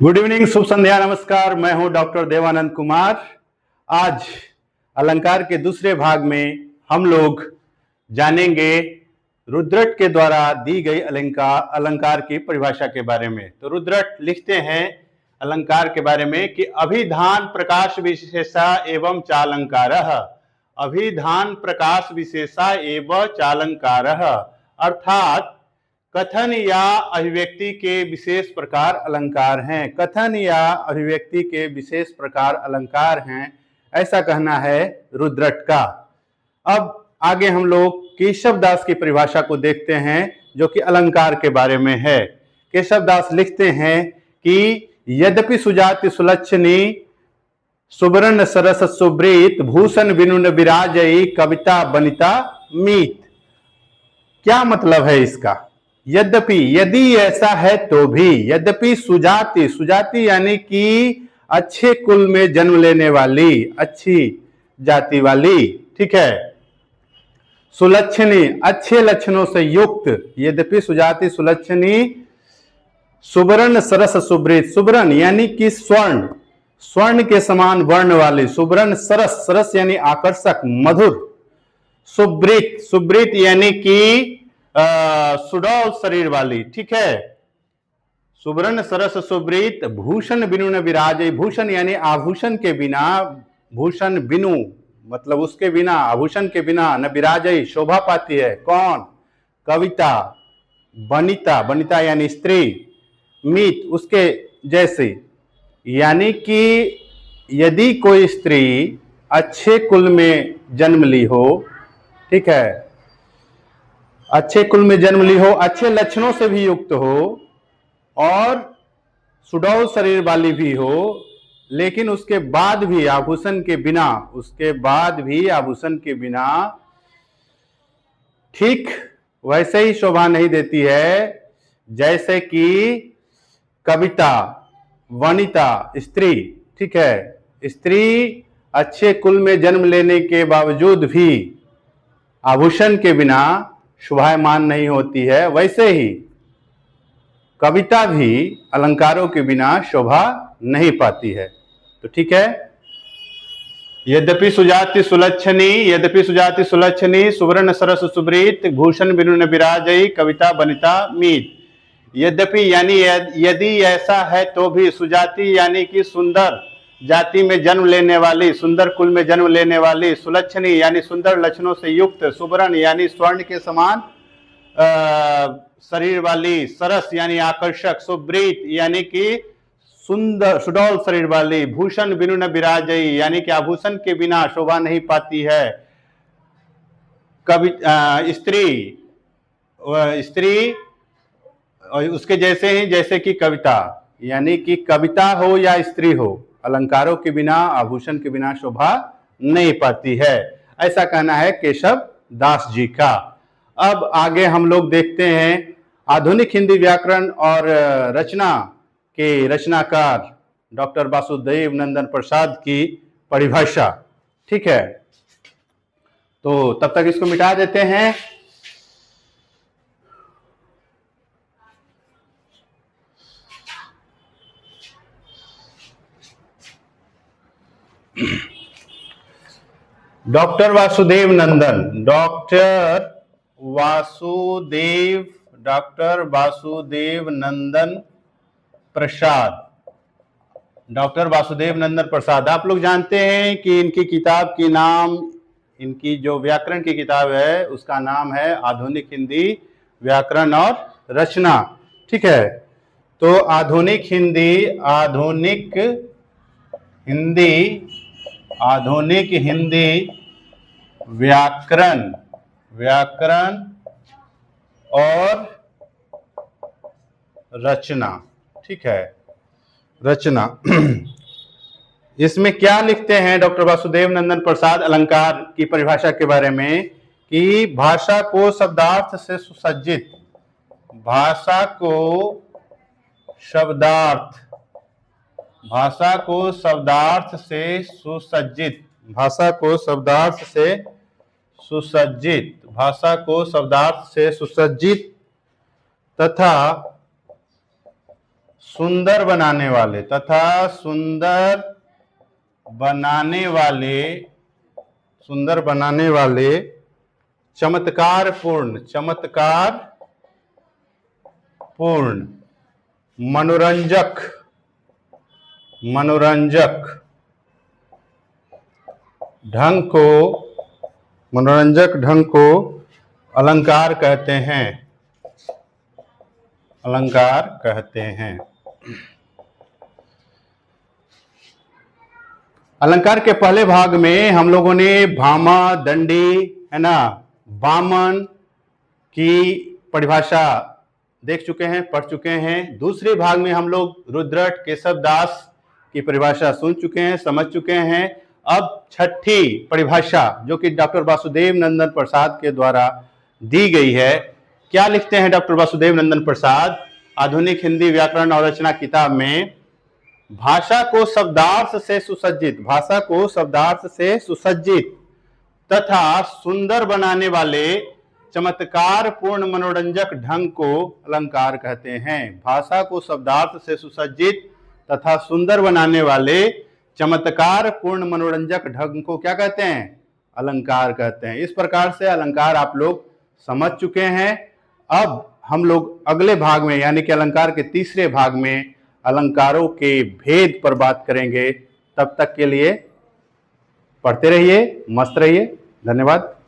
Good evening, शुभ संध्या, नमस्कार। मैं हूं डॉक्टर देवानंद कुमार। आज अलंकार के दूसरे भाग में हम लोग जानेंगे रुद्रट के द्वारा दी गई अलंकार की परिभाषा के बारे में। तो रुद्रट लिखते हैं अलंकार के बारे में कि अभिधान प्रकाश विशेषा एवं चालंकारः। अभिधान प्रकाश विशेषा एवं चालंकारः अर्थात कथन या अभिव्यक्ति के विशेष प्रकार अलंकार हैं। कथन या अभिव्यक्ति के विशेष प्रकार अलंकार हैं, ऐसा कहना है रुद्रट का। अब आगे हम लोग केशवदास की परिभाषा को देखते हैं, जो कि अलंकार के बारे में है। केशवदास लिखते हैं कि यद्यपि सुजाति सुलक्षणी सुवर्ण सरस सुब्रीत भूषण विनुन विराजई कविता बनिता मीत। क्या मतलब है इसका? यद्यपि, यदि ऐसा है तो भी। यद्यपि सुजाति, सुजाति यानी कि अच्छे कुल में जन्म लेने वाली, अच्छी जाति वाली, ठीक है। सुलक्षणी, अच्छे लक्षणों से युक्त। यद्यपि सुजाति सुलक्षणी सुवर्ण सरस सुब्रीत। सुवर्ण यानी कि स्वर्ण, स्वर्ण के समान वर्ण वाली। सुवर्ण सरस, सरस यानी आकर्षक, मधुर। सुब्रीत, सुब्रीत यानी कि सुडौल शरीर वाली, ठीक है। सुवर्ण सरस सुब्रीत भूषण बिनु न विराजे। भूषण यानी आभूषण के बिना, भूषण बिनु मतलब उसके बिना, आभूषण के बिना न विराजे, शोभा पाती है। कौन? कविता। बनिता, बनिता यानी स्त्री। मीत, उसके जैसे। यानी कि यदि कोई स्त्री अच्छे कुल में जन्म ली हो, ठीक है, अच्छे कुल में जन्म ली हो, अच्छे लक्षणों से भी युक्त हो और सुडौल शरीर वाली भी हो, लेकिन उसके बाद भी आभूषण के बिना, उसके बाद भी आभूषण के बिना ठीक वैसे ही शोभा नहीं देती है जैसे कि कविता, वनिता, स्त्री, ठीक है। स्त्री अच्छे कुल में जन्म लेने के बावजूद भी आभूषण के बिना शोभायमान नहीं होती है, वैसे ही कविता भी अलंकारों के बिना शोभा नहीं पाती है। तो ठीक है। यद्यपि सुजाति सुलक्षणी, यद्यपि सुजाति सुलक्षणी सुवर्ण सरस सुब्रीत भूषण बिनु न विराजई कविता बनिता मीत। यद्यपि यानी यदि ऐसा है तो भी, सुजाति यानी कि सुंदर जाति में जन्म लेने वाली, सुंदर कुल में जन्म लेने वाली। सुलक्षणी यानी सुंदर लक्षणों से युक्त। सुवर्ण यानी स्वर्ण के समान शरीर वाली। सरस यानी आकर्षक। सुब्रीत यानी कि सुंदर सुडौल शरीर वाली। भूषण बिनु न विराजई यानी कि आभूषण के बिना शोभा नहीं पाती है। कवि स्त्री, स्त्री उसके जैसे ही जैसे कि कविता, यानी कि कविता हो या स्त्री हो, अलंकारों के बिना, आभूषण के बिना शोभा नहीं पाती है, ऐसा कहना है केशव दास जी का। अब आगे हम लोग देखते हैं आधुनिक हिंदी व्याकरण और रचना के रचनाकार डॉक्टर वासुदेव नंदन प्रसाद की परिभाषा, ठीक है। तो तब तक इसको मिटा देते हैं। डॉक्टर वासुदेव नंदन, डॉक्टर वासुदेव नंदन प्रसाद, डॉक्टर वासुदेव नंदन प्रसाद। आप लोग जानते हैं कि इनकी किताब की नाम, इनकी जो व्याकरण की किताब है उसका नाम है आधुनिक हिंदी व्याकरण और रचना, ठीक है। तो आधुनिक हिंदी व्याकरण और रचना, ठीक है, रचना। इसमें क्या लिखते हैं डॉक्टर वासुदेव नंदन प्रसाद अलंकार की परिभाषा के बारे में कि भाषा को शब्दार्थ से सुसज्जित, भाषा को शब्दार्थ से सुसज्जित, भाषा को शब्दार्थ से सुसज्जित तथा सुंदर बनाने वाले तथा सुंदर बनाने वाले चमत्कार पूर्ण मनोरंजक ढंग को अलंकार कहते हैं। अलंकार के पहले भाग में हम लोगों ने भामा, दंडी, है ना, वामन की परिभाषा देख चुके हैं, पढ़ चुके हैं। दूसरे भाग में हम लोग रुद्रट, केशवदास की परिभाषा सुन चुके हैं, समझ चुके हैं। अब छठी परिभाषा जो कि डॉक्टर वासुदेव नंदन प्रसाद के द्वारा दी गई है। क्या लिखते हैं डॉक्टर वासुदेव नंदन प्रसाद आधुनिक हिंदी व्याकरण और रचना किताब में? भाषा को शब्दार्थ से सुसज्जित तथा सुंदर बनाने वाले चमत्कार पूर्ण मनोरंजक ढंग को अलंकार कहते हैं। भाषा को शब्दार्थ से सुसज्जित तथा सुंदर बनाने वाले चमत्कार पूर्ण मनोरंजक ढंग को क्या कहते हैं? अलंकार कहते हैं। इस प्रकार से अलंकार आप लोग समझ चुके हैं। अब हम लोग अगले भाग में यानी कि अलंकार के तीसरे भाग में अलंकारों के भेद पर बात करेंगे। तब तक के लिए पढ़ते रहिए, मस्त रहिए। धन्यवाद।